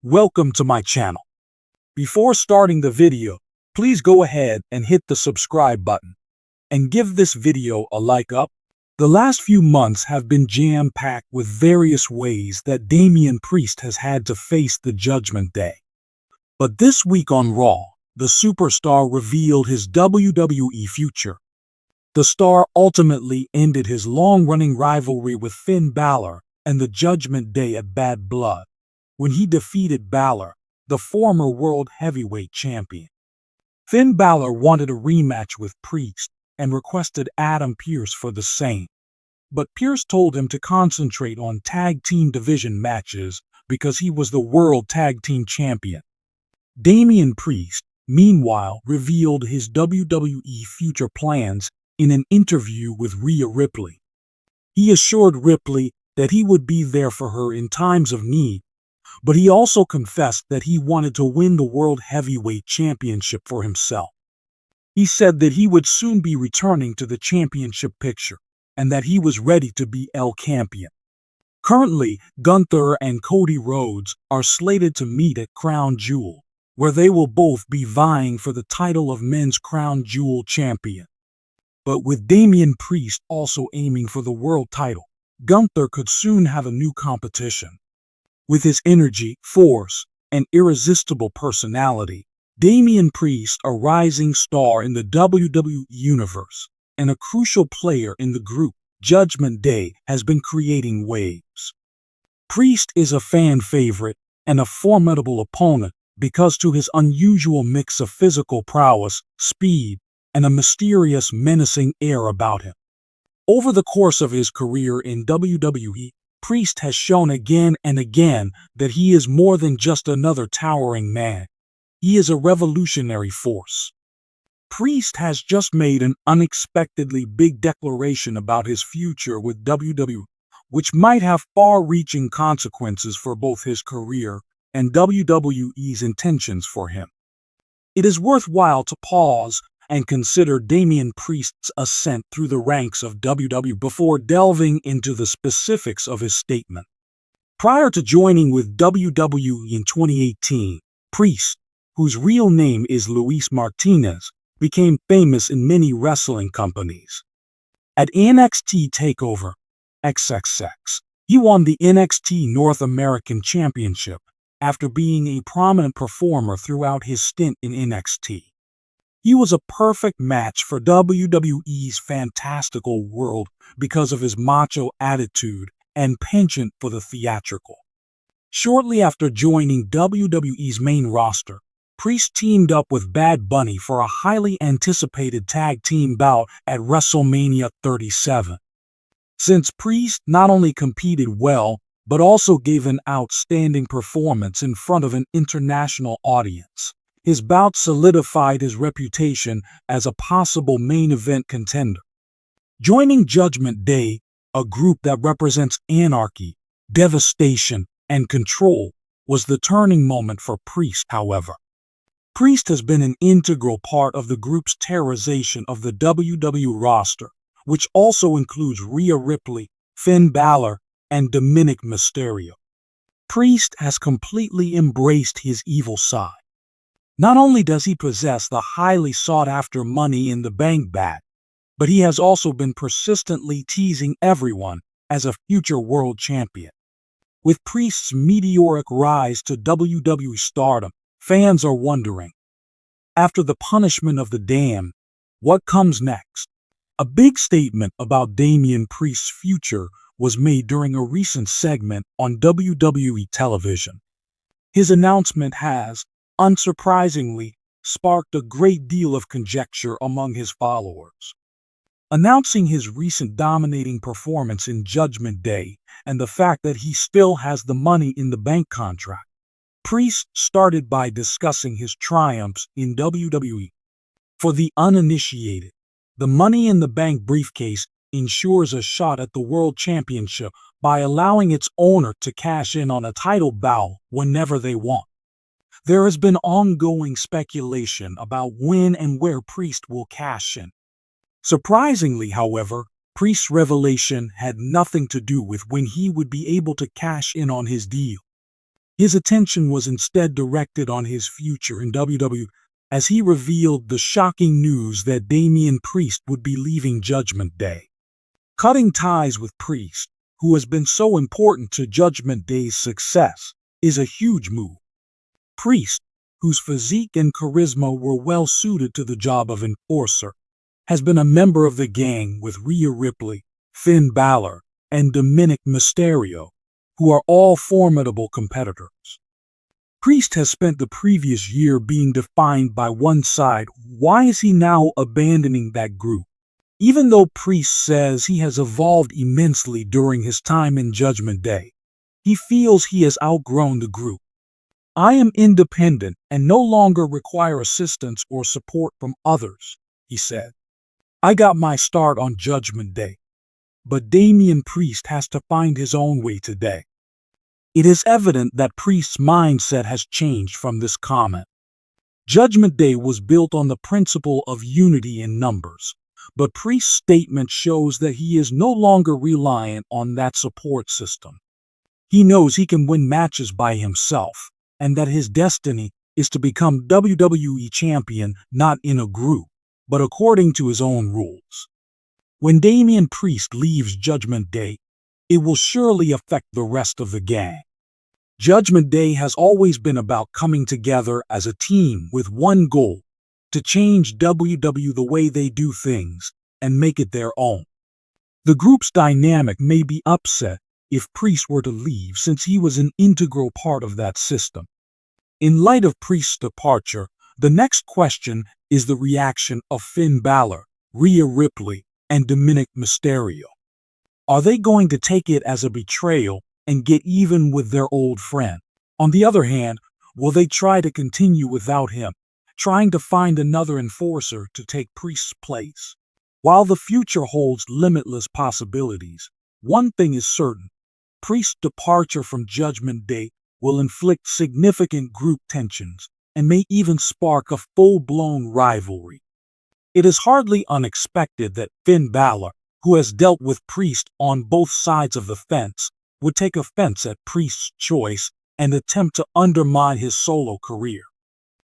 Welcome to my channel. Before starting the video, please go ahead and hit the subscribe button and give this video a like up. The last few months have been jam-packed with various ways that Damian Priest has had to face the Judgment Day. But this week on Raw, the superstar revealed his WWE future. The star ultimately ended his long-running rivalry with Finn Balor and the Judgment Day at Bad Blood, when he defeated Balor, the former World Heavyweight Champion. Finn Balor wanted a rematch with Priest and requested Adam Pearce for the same. But Pearce told him to concentrate on tag team division matches because he was the World Tag Team Champion. Damian Priest, meanwhile, revealed his WWE future plans in an interview with Rhea Ripley. He assured Ripley that he would be there for her in times of need, but he also confessed that he wanted to win the World Heavyweight Championship for himself. He said that he would soon be returning to the championship picture and that he was ready to be El Campeon. Currently, Gunther and Cody Rhodes are slated to meet at Crown Jewel, where they will both be vying for the title of Men's Crown Jewel Champion. But with Damian Priest also aiming for the world title, Gunther could soon have a new competition. With his energy, force, and irresistible personality, Damian Priest, a rising star in the WWE Universe and a crucial player in the group Judgment Day, has been creating waves. Priest is a fan favorite and a formidable opponent because to his unusual mix of physical prowess, speed, and a mysterious, menacing air about him. Over the course of his career in WWE, Priest has shown again and again that he is more than just another towering man. He is a revolutionary force. Priest has just made an unexpectedly big declaration about his future with WWE, which might have far-reaching consequences for both his career and WWE's intentions for him. It is worthwhile to pause and consider Damian Priest's ascent through the ranks of WWE before delving into the specifics of his statement. Prior to joining with WWE in 2018, Priest, whose real name is Luis Martinez, became famous in many wrestling companies. At NXT TakeOver XXX, he won the NXT North American Championship after being a prominent performer throughout his stint in NXT. He was a perfect match for WWE's fantastical world because of his macho attitude and penchant for the theatrical. Shortly after joining WWE's main roster, Priest teamed up with Bad Bunny for a highly anticipated tag team bout at WrestleMania 37. Since Priest not only competed well, but also gave an outstanding performance in front of an international audience, his bout solidified his reputation as a possible main event contender. Joining Judgment Day, a group that represents anarchy, devastation, and control, was the turning moment for Priest, however. Priest has been an integral part of the group's terrorization of the WWE roster, which also includes Rhea Ripley, Finn Balor, and Dominic Mysterio. Priest has completely embraced his evil side. Not only does he possess the highly sought-after Money in the Bank bag, but he has also been persistently teasing everyone as a future world champion. With Priest's meteoric rise to WWE stardom, fans are wondering, after the punishment of the damned, what comes next? A big statement about Damian Priest's future was made during a recent segment on WWE television. His announcement has, unsurprisingly, sparked a great deal of conjecture among his followers. Announcing his recent dominating performance in Judgment Day and the fact that he still has the Money in the Bank contract, Priest started by discussing his triumphs in WWE. For the uninitiated, the Money in the Bank briefcase ensures a shot at the World Championship by allowing its owner to cash in on a title bout whenever they want. There has been ongoing speculation about when and where Priest will cash in. Surprisingly, however, Priest's revelation had nothing to do with when he would be able to cash in on his deal. His attention was instead directed on his future in WWE as he revealed the shocking news that Damian Priest would be leaving Judgment Day. Cutting ties with Priest, who has been so important to Judgment Day's success, is a huge move. Priest, whose physique and charisma were well suited to the job of enforcer, has been a member of the gang with Rhea Ripley, Finn Balor, and Dominic Mysterio, who are all formidable competitors. Priest has spent the previous year being defined by one side. Why is he now abandoning that group? Even though Priest says he has evolved immensely during his time in Judgment Day, he feels he has outgrown the group. "I am independent and no longer require assistance or support from others," he said. "I got my start on Judgment Day, but Damian Priest has to find his own way today." It is evident that Priest's mindset has changed from this comment. Judgment Day was built on the principle of unity in numbers, but Priest's statement shows that he is no longer reliant on that support system. He knows he can win matches by himself, and that his destiny is to become WWE champion not in a group, but according to his own rules. When Damian Priest leaves Judgment Day, it will surely affect the rest of the gang. Judgment Day has always been about coming together as a team with one goal: to change WWE the way they do things and make it their own. The group's dynamic may be upset if Priest were to leave, since he was an integral part of that system. In light of Priest's departure, the next question is the reaction of Finn Balor, Rhea Ripley, and Dominic Mysterio. Are they going to take it as a betrayal and get even with their old friend? On the other hand, will they try to continue without him, trying to find another enforcer to take Priest's place? While the future holds limitless possibilities, one thing is certain: Priest's departure from Judgment Day will inflict significant group tensions and may even spark a full-blown rivalry. It is hardly unexpected that Finn Balor, who has dealt with Priest on both sides of the fence, would take offense at Priest's choice and attempt to undermine his solo career.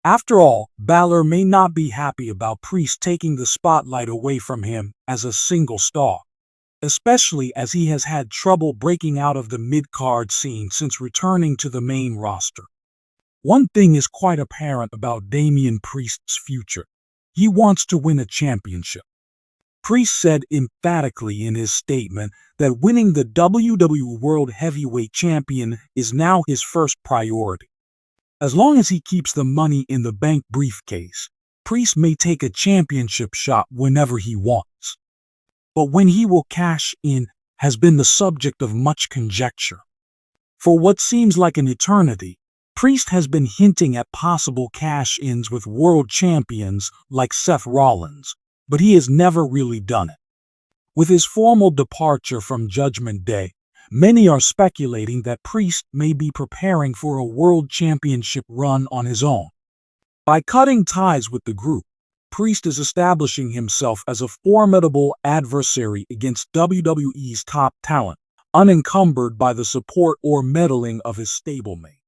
After all, Balor may not be happy about Priest taking the spotlight away from him as a single star, especially as he has had trouble breaking out of the mid-card scene since returning to the main roster. One thing is quite apparent about Damian Priest's future: he wants to win a championship. Priest said emphatically in his statement that winning the WWE World Heavyweight Champion is now his first priority. As long as he keeps the Money in the Bank briefcase, Priest may take a championship shot whenever he wants. But when he will cash in has been the subject of much conjecture. For what seems like an eternity, Priest has been hinting at possible cash-ins with world champions like Seth Rollins, but he has never really done it. With his formal departure from Judgment Day, many are speculating that Priest may be preparing for a world championship run on his own. By cutting ties with the group, Priest is establishing himself as a formidable adversary against WWE's top talent, unencumbered by the support or meddling of his stablemate.